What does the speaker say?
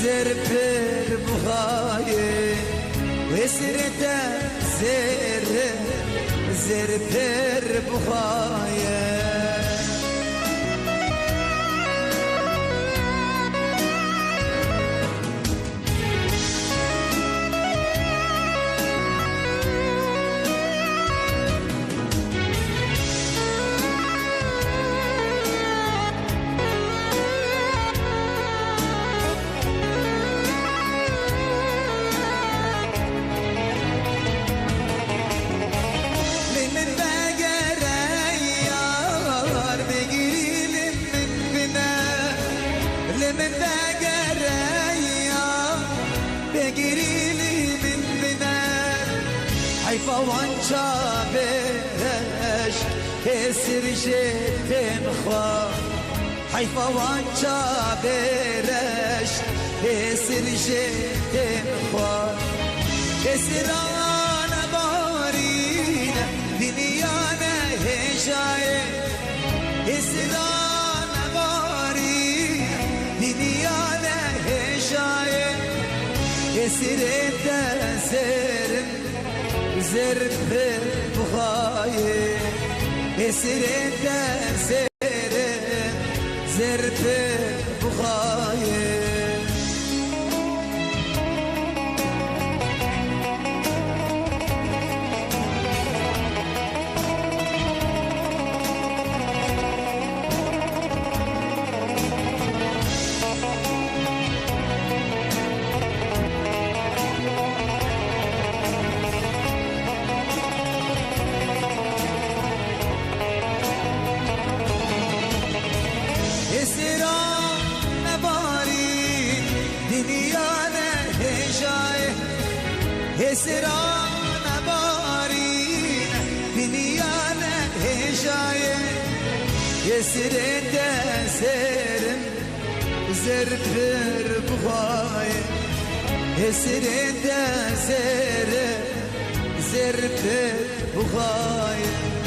زر پر بخایه وسرت زر پر بخایه من بقرية بقريلي من بنار حيفا وانشا بهش كسر جيتن خوا حيفا وانشا برش كسر جيتن خوا كسرانا بارينا دنيانا هجاية كسرانا بارينا دنيانا هجاية كسرت زر بخاية كسرت زر بخاية هسرانا بارين دنيانا هجاية يسرت زر پر بخاية يسرت زر پر بخاية